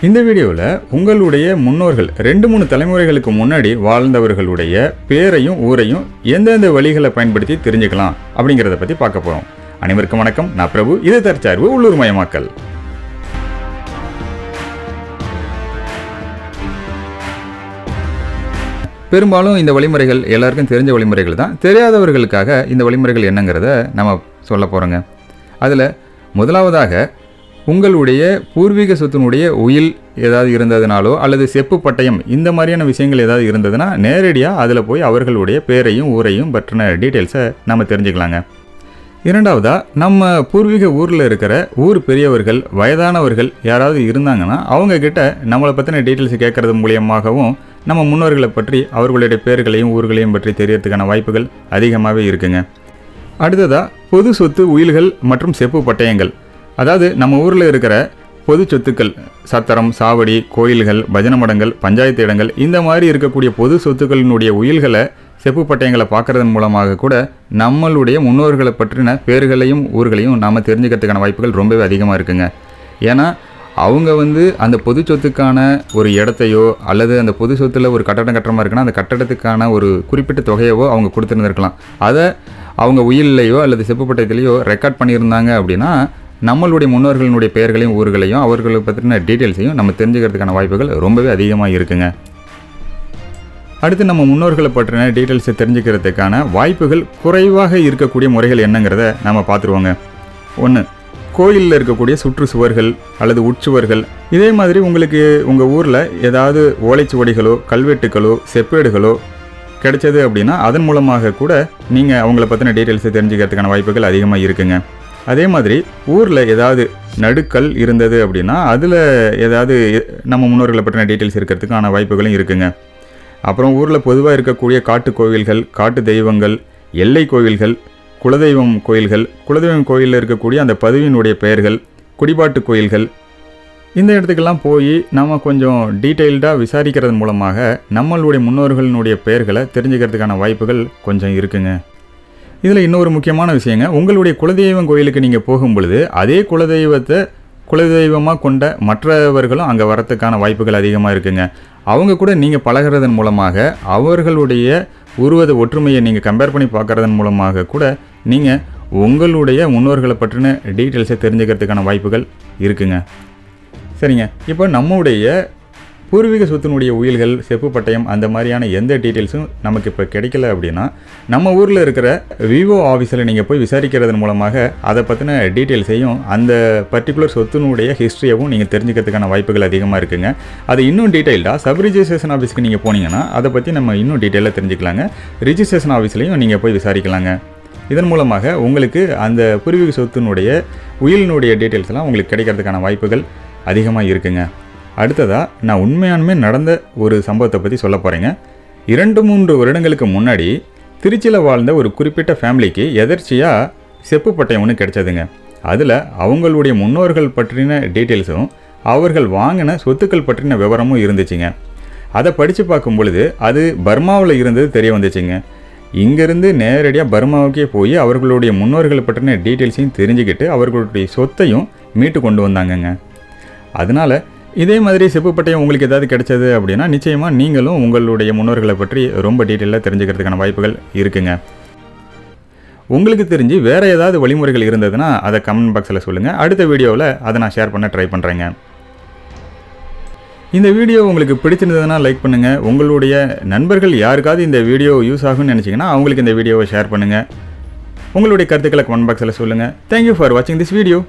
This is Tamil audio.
இந்த வீடியோவில் உங்களுடைய முன்னோர்கள் 2-3 தலைமுறைகளுக்கு முன்னாடி வாழ்ந்தவர்களுடைய பேரையும் ஊரையும் எந்தெந்த வழிகளை பயன்படுத்தி தெரிஞ்சுக்கலாம் அப்படிங்கிறத பற்றி பார்க்க போகிறோம். அனைவருக்கும் வணக்கம். நான் பிரபு. இது தற்சார்பு உள்ளூர்மயமாக்கல். பெரும்பாலும் இந்த வழிமுறைகள் எல்லாருக்கும் தெரிஞ்ச வழிமுறைகள் தான். தெரியாதவர்களுக்காக இந்த வழிமுறைகள் என்னங்கிறத நம்ம சொல்ல போகிறோங்க. அதில் முதலாவதாக உங்களுடைய பூர்வீக சொத்தினுடைய உயில் ஏதாவது இருந்ததுனாலோ அல்லது செப்பு பட்டயம் இந்த மாதிரியான விஷயங்கள் ஏதாவது இருந்ததுன்னா நேரடியாக அதில் போய் அவர்களுடைய பேரையும் ஊரையும் பற்றின டீட்டெயில்ஸை நம்ம தெரிஞ்சுக்கலாங்க. இரண்டாவதாக, நம்ம பூர்வீக ஊரில் இருக்கிற ஊர் பெரியவர்கள் வயதானவர்கள் யாராவது இருந்தாங்கன்னா அவங்கக்கிட்ட நம்மளை பற்றின டீட்டெயில்ஸ் கேட்குறது மூலியமாகவும் நம்ம முன்னோர்களை பற்றி அவர்களுடைய பேர்களையும் ஊர்களையும் பற்றி தெரியறதுக்கான வாய்ப்புகள் அதிகமாகவே இருக்குங்க. அடுத்ததாக, பொது சொத்து உயில்கள் மற்றும் செப்பு பட்டயங்கள். அதாவது நம்ம ஊரில் இருக்கிற பொது சொத்துக்கள், சத்திரம், சாவடி, கோயில்கள், பஜனை மடங்கள், பஞ்சாயத்து இடங்கள், இந்த மாதிரி இருக்கக்கூடிய பொது சொத்துக்களினுடைய உயில்களை செப்பு பட்டயங்களை பார்க்குறதன் மூலமாக கூட நம்மளுடைய முன்னோர்களை பற்றின பேர்களையும் ஊர்களையும் நாம் தெரிஞ்சுக்கிறதுக்கான வாய்ப்புகள் ரொம்பவே அதிகமாக இருக்குங்க. ஏன்னா அவங்க அந்த பொது சொத்துக்கான ஒரு இடத்தையோ அல்லது அந்த பொது சொத்தில் ஒரு கட்டடம் கட்டுற மாதிரி இருக்குன்னா அந்த கட்டடத்துக்கான ஒரு குறிப்பிட்ட தொகையவோ அவங்க கொடுத்துருந்துருக்கலாம். அதை அவங்க உயிலையோ அல்லது செப்பு பட்டயத்திலையோ ரெக்கார்ட் பண்ணியிருந்தாங்க அப்படின்னா நம்மளுடைய முன்னோர்களினுடைய பெயர்களையும் ஊர்களையும் அவர்களை பற்றின டீட்டெயில்ஸையும் நம்ம தெரிஞ்சுக்கிறதுக்கான வாய்ப்புகள் ரொம்பவே அதிகமாக இருக்குங்க. அடுத்து, நம்ம முன்னோர்களை பற்றின டீட்டெயில்ஸை தெரிஞ்சுக்கிறதுக்கான வாய்ப்புகள் குறைவாக இருக்கக்கூடிய முறைகள் என்னங்கிறத நம்ம பார்த்துருவோங்க. 1, கோயிலில் இருக்கக்கூடிய சுற்றுச்சுவர்கள் அல்லது உட்சுவர்கள். இதே மாதிரி உங்களுக்கு உங்கள் ஊரில் ஏதாவது ஓலைச்சுவடிகளோ கல்வெட்டுகளோ செப்பேடுகளோ கிடைச்சது அப்படின்னா அதன் மூலமாக கூட நீங்கள் அவங்கள பற்றின டீட்டெயில்ஸை தெரிஞ்சுக்கிறதுக்கான வாய்ப்புகள் அதிகமாக இருக்குங்க. அதே மாதிரி ஊரில் ஏதாவது நடுக்கல் இருந்தது அப்படின்னா அதில் ஏதாவது நம்ம முன்னோர்களை பற்றின டீட்டெயில்ஸ் இருக்கிறதுக்கான வாய்ப்புகளும் இருக்குங்க. அப்புறம் ஊரில் பொதுவாக இருக்கக்கூடிய காட்டு கோவில்கள், காட்டு தெய்வங்கள், எல்லை கோவில்கள், குலதெய்வம் கோயில்கள், குலதெய்வம் கோயிலில் இருக்கக்கூடிய அந்த பதவியினுடைய பெயர்கள், குடிபாட்டு கோயில்கள், இந்த இடத்துக்கெல்லாம் போய் நம்ம கொஞ்சம் டீட்டெயில்டாக விசாரிக்கிறது மூலமாக நம்மளுடைய முன்னோர்களினுடைய பெயர்களை தெரிஞ்சுக்கிறதுக்கான வாய்ப்புகள் கொஞ்சம் இருக்குங்க. இதில் இன்னொரு முக்கியமான விஷயங்க, உங்களுடைய குலதெய்வம் கோயிலுக்கு நீங்கள் போகும் பொழுது அதே குலதெய்வத்தை குலதெய்வமாக கொண்ட மற்றவர்களும் அங்கே வரத்துக்கான வாய்ப்புகள் அதிகமாக இருக்குங்க. அவங்க கூட நீங்கள் பழகிறதன் மூலமாக அவர்களுடைய உருவத ஒற்றுமையை நீங்கள் கம்பேர் பண்ணி பார்க்குறதன் மூலமாக கூட நீங்கள் உங்களுடைய முன்னோர்களை பற்றின டீட்டெயில்ஸை தெரிஞ்சுக்கிறதுக்கான வாய்ப்புகள் இருக்குங்க. சரிங்க, இப்போ நம்முடைய பூர்வீக சொத்தினுடைய உயில்கள், செப்பு பட்டயம் அந்த மாதிரியான எந்த டீட்டெயில்ஸும் நமக்கு இப்போ கிடைக்கல அப்படின்னா நம்ம ஊரில் இருக்கிற விவோ ஆஃபீஸில் நீங்கள் போய் விசாரிக்கிறதன் மூலமாக அதை பற்றின டீட்டெயில்ஸையும் அந்த பர்டிகுலர் சொத்தினுடைய ஹிஸ்ட்ரியவும் நீங்கள் தெரிஞ்சுக்கிறதுக்கான வாய்ப்புகள் அதிகமாக இருக்குங்க. அது இன்னும் டீட்டெயில்டாக சப் ரிஜிஸ்ட்ரேஷன் ஆஃபீஸ்க்கு நீங்கள் போனீங்கன்னா அதை பற்றி நம்ம இன்னும் டீட்டெயிலாக தெரிஞ்சுக்கலாங்க. ரிஜிஸ்ட்ரேஷன் ஆஃபீஸ்லையும் நீங்கள் போய் விசாரிக்கலாங்க. இதன் மூலமாக உங்களுக்கு அந்த பூர்வீக சொத்தினுடைய உயிலினுடைய டீட்டெயில்ஸ்லாம் உங்களுக்கு கிடைக்கிறதுக்கான வாய்ப்புகள் அதிகமாக இருக்குங்க. அடுத்ததாக, நான் உண்மையானுமே நடந்த ஒரு சம்பவத்தை பற்றி சொல்ல போகிறேங்க. 2-3 வருடங்களுக்கு முன்னாடி திருச்சியில் வாழ்ந்த ஒரு குறிப்பிட்ட ஃபேமிலிக்கு எதர்ச்சியாக செப்பு பட்டயம் ஒன்று கிடைச்சதுங்க. அதில் அவங்களுடைய முன்னோர்கள் பற்றின டீட்டெயில்ஸும் அவர்கள் வாங்கின சொத்துக்கள் பற்றின விவரமும் இருந்துச்சுங்க. அதை படித்து பார்க்கும் பொழுது அது பர்மாவில் இருந்தது தெரிய வந்துச்சுங்க. இங்கேருந்து நேரடியாக பர்மாவுக்கே போய் அவர்களுடைய முன்னோர்கள் பற்றின டீட்டெயில்ஸையும் தெரிஞ்சுக்கிட்டு அவர்களுடைய சொத்தையும் மீட்டு கொண்டு வந்தாங்கங்க. அதனால் இதே மாதிரி செப்பு பட்டயம் உங்களுக்கு ஏதாவது கிடைச்சது அப்படின்னா நிச்சயமாக நீங்களும் உங்களுடைய முன்னோர்களை பற்றி ரொம்ப டீட்டெயிலாக தெரிஞ்சுக்கிறதுக்கான வாய்ப்புகள் இருக்குங்க. உங்களுக்கு தெரிஞ்சு வேறு ஏதாவது வழிமுறைகள் இருந்ததுன்னா அதை கமெண்ட் பாக்ஸில் சொல்லுங்கள். அடுத்த வீடியோவில் அதை நான் ஷேர் பண்ண ட்ரை பண்ணுறேங்க. இந்த வீடியோ உங்களுக்கு பிடிச்சிருந்ததுன்னா லைக் பண்ணுங்கள். உங்களுடைய நண்பர்கள் யாருக்காவது இந்த வீடியோ யூஸ் ஆகும்னு நினச்சிங்கன்னா அவங்களுக்கு இந்த வீடியோவை ஷேர் பண்ணுங்கள். உங்களுடைய கருத்துக்களை கமெண்ட் பாக்ஸில் சொல்லுங்கள். தேங்க்யூ ஃபார் வாட்சிங் திஸ் வீடியோ.